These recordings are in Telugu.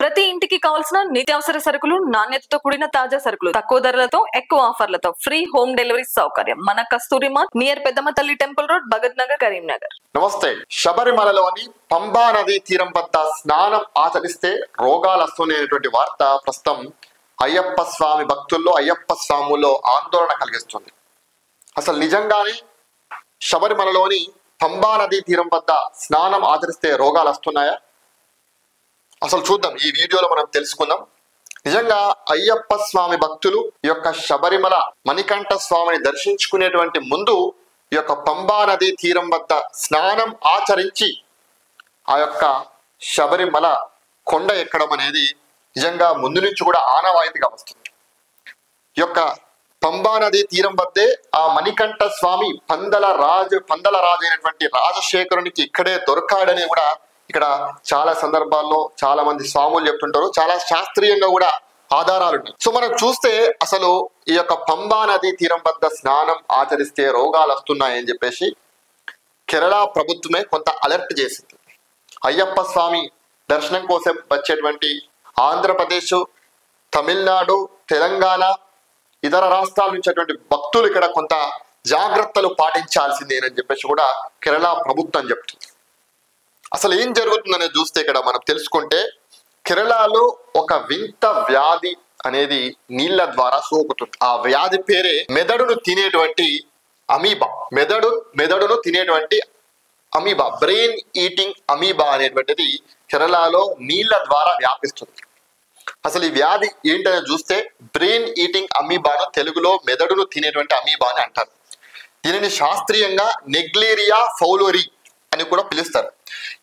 ప్రతి ఇంటికి కావాల్సిన నిత్యావసర సరుకులు నాణ్యతతో కూడిన తాజా సరుకులు తక్కువ ధరలతో ఎక్కువ ఆఫర్లతో ఫ్రీ హోమ్ డెలివరీ సౌకర్యం మన కస్తూరి మార్ట్ నియర్ పెద్దమ్మ తల్లి టెంపుల్ రోడ్ భగత్ నగర్ కరీంనగర్. నమస్తే. శబరిమలలోని పంబా నది తీరం వద్ద స్నానం ఆచరిస్తే రోగాలు వస్తున్నాయనేటువంటి వార్త ప్రస్తుతం అయ్యప్ప స్వామి భక్తుల్లో అయ్యప్ప స్వాముల్లో ఆందోళన కలిగిస్తుంది. అసలు నిజంగానే శబరిమలలోని పంబా నది తీరం వద్ద స్నానం ఆచరిస్తే రోగాలు వస్తున్నాయా? అసలు చూద్దాం, ఈ వీడియోలో మనం తెలుసుకుందాం. నిజంగా అయ్యప్ప స్వామి భక్తులు ఈ యొక్క శబరిమల మణికంఠ స్వామిని దర్శించుకునేటువంటి ముందు ఈ యొక్క పంబా నది తీరం వద్ద స్నానం ఆచరించి ఆ యొక్క శబరిమల కొండ ఎక్కడం అనేది నిజంగా ముందు నుంచి కూడా ఆనవాయితీగా వస్తుంది. ఈ యొక్క పంబా నది తీరం వద్దే ఆ మణికంఠ స్వామి పందల రాజు అయినటువంటి రాజశేఖరునికి ఇక్కడే దొరకాడని కూడా ఇక్కడ చాలా సందర్భాల్లో చాలా మంది స్వాములు చెప్తుంటారు. చాలా శాస్త్రీయంగా కూడా ఆధారాలు ఉన్నాయి. సో మనం చూస్తే అసలు ఈ యొక్క పంబా నది తీరం వద్ద స్నానం ఆచరిస్తే రోగాలు వస్తున్నాయని చెప్పేసి కేరళ ప్రభుత్వమే కొంత అలర్ట్ చేసింది. అయ్యప్ప స్వామి దర్శనం కోసం వచ్చేటువంటి ఆంధ్రప్రదేశ్, తమిళనాడు, తెలంగాణ, ఇతర రాష్ట్రాల నుంచి అటువంటి భక్తులు ఇక్కడ కొంత జాగ్రత్తలు పాటించాల్సిందేనని చెప్పేసి కూడా కేరళ ప్రభుత్వం చెప్తుంది. అసలు ఏం జరుగుతుందనేది చూస్తే ఇక్కడ మనం తెలుసుకుంటే కేరళలో ఒక వింత వ్యాధి అనేది నీళ్ల ద్వారా సోకుతుంది. ఆ వ్యాధి పేరే మెదడును తినేటువంటి అమీబా. మెదడును తినేటువంటి అమీబా, బ్రెయిన్ ఈటింగ్ అమీబా అనేటువంటిది కేరళలో నీళ్ల ద్వారా వ్యాపిస్తుంది. అసలు ఈ వ్యాధి ఏంటనేది చూస్తే బ్రెయిన్ ఈటింగ్ అమీబాను తెలుగులో మెదడును తినేటువంటి అమీబా అని అంటారు. దీనిని శాస్త్రీయంగా నెగ్లేరియా ఫౌలోరి అని కూడా పిలుస్తారు.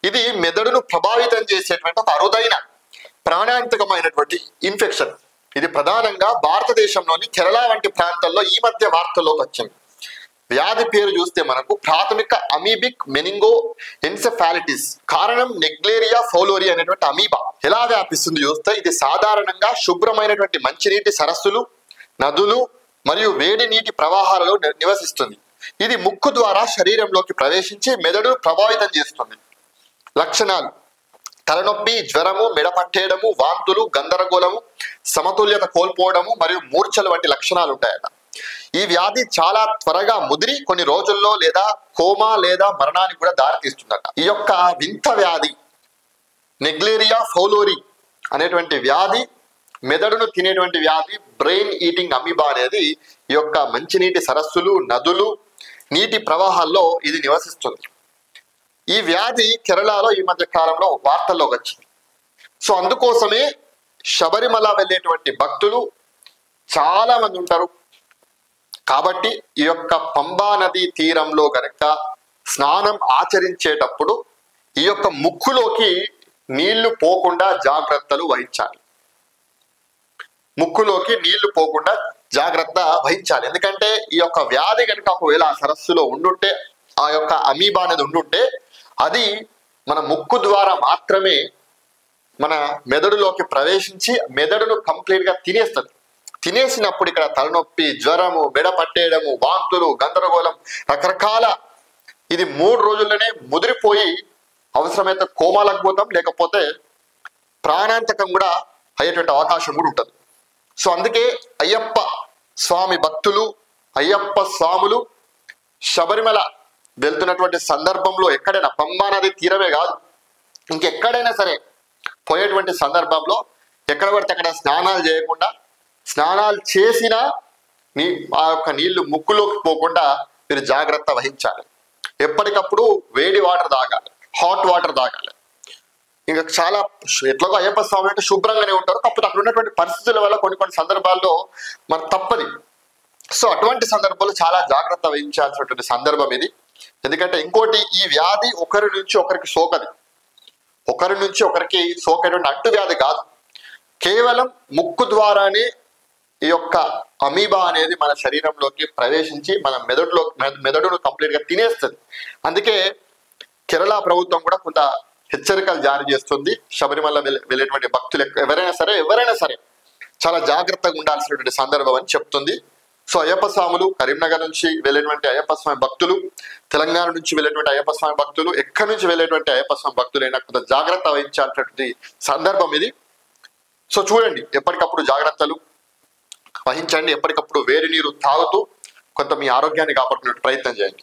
ఇది మెదడును ప్రభావితం చేసేటువంటి ఒక అరుదైన ప్రాణాంతకమైనటువంటి ఇన్ఫెక్షన్. ఇది ప్రధానంగా భారతదేశంలోని కేరళ వంటి ప్రాంతాల్లో ఈ మధ్య వార్తల్లోకి వచ్చింది. వ్యాధి పేరు చూస్తే మనకు ప్రాథమిక అమీబిక్ మెనింగో ఎన్సెఫాలిటిస్, కారణం నెగ్లేరియా ఫౌలోరి అనేటువంటి అమీబా. ఎలా వ్యాపిస్తుంది చూస్తే ఇది సాధారణంగా శుభ్రమైనటువంటి మంచినీటి సరస్సులు, నదులు మరియు వేడి నీటి ప్రవాహాలలో నివసిస్తుంది. ఇది ముక్కు ద్వారా శరీరంలోకి ప్రవేశించి మెదడును ప్రభావితం చేస్తుంది. లక్షణాలు: తలనొప్పి, జ్వరము, మెడపట్టేయడము, వాంతులు, గందరగోళము, సమతుల్యత కోల్పోవడము మరియు మూర్ఛలు వంటి లక్షణాలు ఉంటాయట. ఈ వ్యాధి చాలా త్వరగా ముదిరి కొన్ని రోజుల్లో లేదా కోమా లేదా మరణానికి కూడా దారితీస్తుందట. ఈ యొక్క వింత వ్యాధి నెగ్లేరియా ఫౌలోరి అనేటువంటి వ్యాధి, మెదడును తినేటువంటి వ్యాధి బ్రెయిన్ ఈటింగ్ అమీబా అనేది ఈ యొక్క మంచినీటి సరస్సులు, నదులు, నీటి ప్రవాహాల్లో ఇది నివసిస్తుంది. ఈ వ్యాధి కేరళలో ఈ మధ్య కాలంలో వార్తల్లోకి వచ్చింది. సో అందుకోసమే శబరిమల వెళ్ళేటువంటి భక్తులు చాలా మంది ఉంటారు. కాబట్టి ఈ యొక్క పంబా నది తీరంలో గనక స్నానం ఆచరించేటప్పుడు ఈ యొక్క ముక్కులోకి నీళ్లు పోకుండా జాగ్రత్తలు వహించాలి. ముక్కులోకి నీళ్లు పోకుండా జాగ్రత్త వహించాలి. ఎందుకంటే ఈ యొక్క వ్యాధి కనుక ఒకవేళ ఆ సరస్సులో ఉండుంటే, ఆ యొక్క అమీబా అనేది ఉండుంటే అది మన ముక్కు ద్వారా మాత్రమే మన మెదడులోకి ప్రవేశించి మెదడును కంప్లీట్ గా తినేస్తుంది. తినేసినప్పుడు ఇక్కడ తలనొప్పి, జ్వరము, మెడ పట్టేయడము, వాంతులు, గందరగోళం, రకరకాల ఇది 3 రోజుల్లోనే ముదిరిపోయి అవసరమైతే కోమాలకు పోతాం, లేకపోతే ప్రాణాంతకం కూడా అయ్యేటువంటి అవకాశం కూడా ఉంటుంది. సో అందుకే అయ్యప్ప స్వామి భక్తులు, అయ్యప్ప స్వాములు శబరిమల వెళ్తున్నటువంటి సందర్భంలో ఎక్కడైనా పంబా నది తీరమే కాదు, ఇంకెక్కడైనా సరే పోయేటువంటి సందర్భంలో ఎక్కడ పడితే అక్కడ స్నానాలు చేయకుండా, స్నానాలు చేసినా ఆ యొక్క నీళ్లు ముక్కులోకి పోకుండా మీరు జాగ్రత్త వహించాలి. ఎప్పటికప్పుడు వేడి వాటర్ తాగాలి, హాట్ వాటర్ తాగాలి. ఇంకా చాలా ఎట్లాగో అయ్యప్ప స్వామి అంటే శుభ్రంగానే ఉంటారు, కాకపోతే అక్కడ ఉన్నటువంటి పరిస్థితుల వల్ల కొన్ని సందర్భాల్లో మనకు తప్పది. సో అటువంటి సందర్భాల్లో చాలా జాగ్రత్త వహించాల్సినటువంటి సందర్భం ఇది. ఎందుకంటే ఇంకోటి, ఈ వ్యాధి ఒకరి నుంచి ఒకరికి సోకది, ఒకరి నుంచి ఒకరికి సోకేటువంటి అంటు వ్యాధి కాదు. కేవలం ముక్కు ద్వారానే ఈ యొక్క అమీబా అనేది మన శరీరంలోకి ప్రవేశించి మన మెదడును కంప్లీట్ గా తినేస్తుంది. అందుకే కేరళ ప్రభుత్వం కూడా కొంత హెచ్చరికలు జారీ చేస్తుంది. శబరిమల వెళ్ళేటువంటి భక్తులు ఎవరైనా సరే చాలా జాగ్రత్తగా ఉండాల్సినటువంటి సందర్భం అని చెప్తుంది. సో అయ్యప్ప స్వాములు, కరీంనగర్ నుంచి వెళ్ళేటువంటి అయ్యప్ప స్వామి భక్తులు, తెలంగాణ నుంచి వెళ్ళేటువంటి అయ్యప్ప స్వామి భక్తులు, ఎక్కడి నుంచి వెళ్ళేటువంటి అయ్యప్ప స్వామి భక్తులైనా కొంత జాగ్రత్త వహించాల్సినటువంటి సందర్భం ఇది. సో చూడండి, ఎప్పటికప్పుడు జాగ్రత్తలు వహించండి, ఎప్పటికప్పుడు వేడి నీరు తాగుతూ కొంత మీ ఆరోగ్యాన్ని కాపాడుకునే ప్రయత్నం చేయండి.